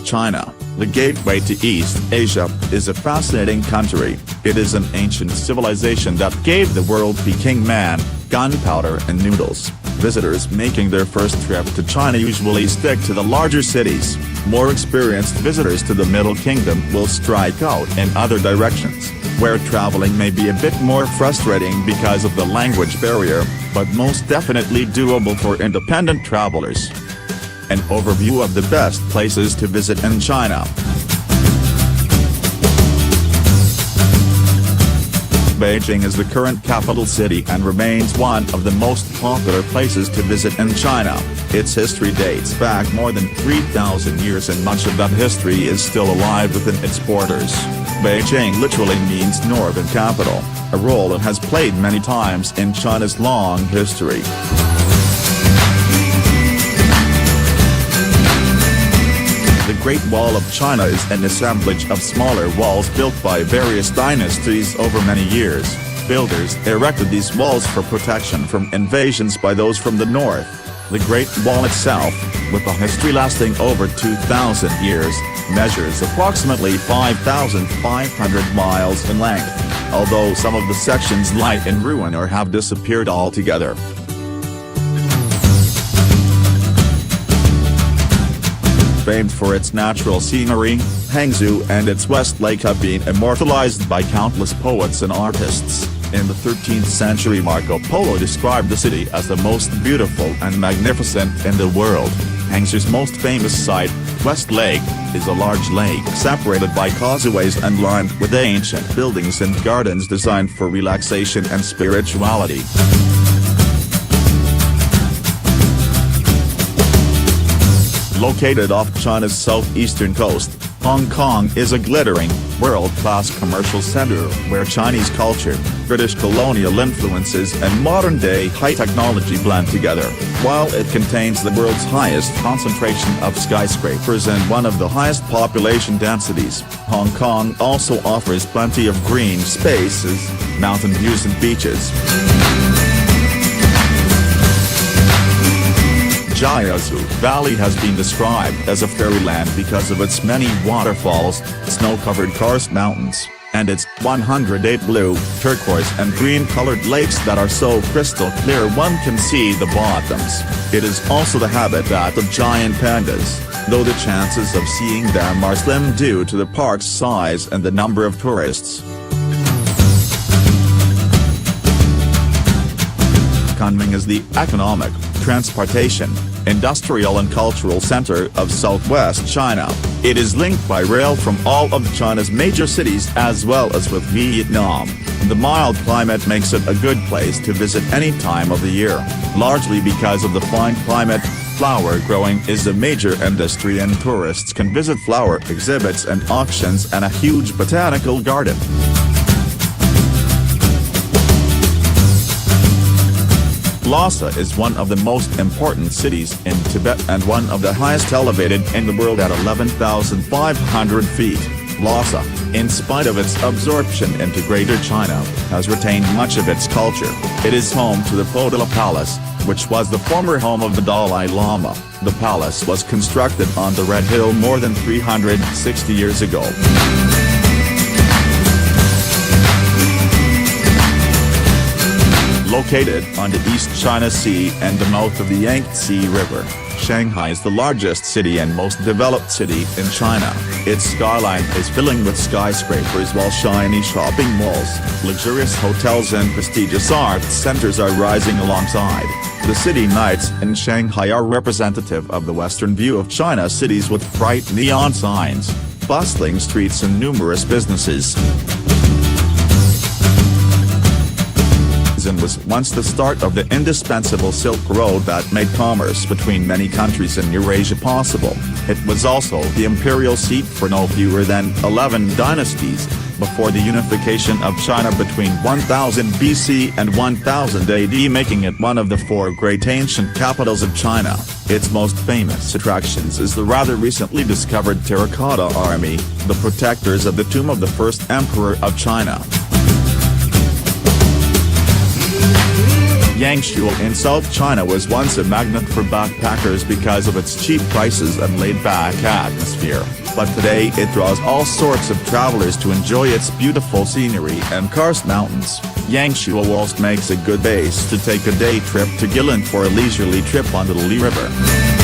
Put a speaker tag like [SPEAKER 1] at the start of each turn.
[SPEAKER 1] China, the gateway to East Asia, is a fascinating country. It is an ancient civilization that gave the world Peking man, gunpowder and noodles. Visitors making their first trip to China usually stick to the larger cities. More experienced visitors to the Middle Kingdom will strike out in other directions, where traveling may be a bit more frustrating because of the language barrier, but most definitely doable for independent travelers. An overview of the best places to visit in China. Beijing is the current capital city and remains one of the most popular places to visit in China. Its history dates back more than 3,000 years and much of that history is still alive within its borders. Beijing literally means northern capital, a role it has played many times in China's long history. The Great Wall of China is an assemblage of smaller walls built by various dynasties over many years. Builders erected these walls for protection from invasions by those from the north. The Great Wall itself, with a history lasting over 2,000 years, measures approximately 5,500 miles in length, although some of the sections lie in ruin or have disappeared altogether. Famed for its natural scenery, Hangzhou and its West Lake have been immortalized by countless poets and artists. In the 13th century, Marco Polo described the city as the most beautiful and magnificent in the world. Hangzhou's most famous site, West Lake, is a large lake separated by causeways and lined with ancient buildings and gardens designed for relaxation and spirituality. Located off China's southeastern coast, Hong Kong is a glittering, world-class commercial center where Chinese culture, British colonial influences and modern-day high technology blend together. While it contains the world's highest concentration of skyscrapers and one of the highest population densities, Hong Kong also offers plenty of green spaces, mountain views and beaches. Jiazu Valley has been described as a fairyland because of its many waterfalls, snow-covered karst mountains, and its 108 blue, turquoise and green-colored lakes that are so crystal clear one can see the bottoms. It is also the habitat of giant pandas, though the chances of seeing them are slim due to the park's size and the number of tourists. Kunming is the economic, transportation, industrial and cultural center of southwest China. It is linked by rail from all of China's major cities as well as with Vietnam. The mild climate makes it a good place to visit any time of the year. Largely because of the fine climate, flower growing is a major industry and tourists can visit flower exhibits and auctions and a huge botanical garden. Lhasa is one of the most important cities in Tibet and one of the highest elevated in the world at 11,500 feet. Lhasa, in spite of its absorption into Greater China, has retained much of its culture. It is home to the Potala Palace, which was the former home of the Dalai Lama. The palace was constructed on the Red Hill more than 360 years ago. Located on the East China Sea and the mouth of the Yangtze River, Shanghai is the largest city and most developed city in China. Its skyline is filling with skyscrapers while shiny shopping malls, luxurious hotels and prestigious arts centers are rising alongside. The city nights in Shanghai are representative of the western view of China's cities with bright neon signs, bustling streets and numerous businesses. And was once the start of the indispensable Silk Road that made commerce between many countries in Eurasia possible. It was also the imperial seat for no fewer than 11 dynasties, before the unification of China between 1000 BC and 1000 AD, making it one of the four great ancient capitals of China. Its most famous attractions is the rather recently discovered terracotta army, the protectors of the tomb of the first emperor of China. Yangshuo in South China was once a magnet for backpackers because of its cheap prices and laid-back atmosphere, but today it draws all sorts of travelers to enjoy its beautiful scenery and karst mountains. Yangshuo also makes a good base to take a day trip to Guilin for a leisurely trip on the Li River.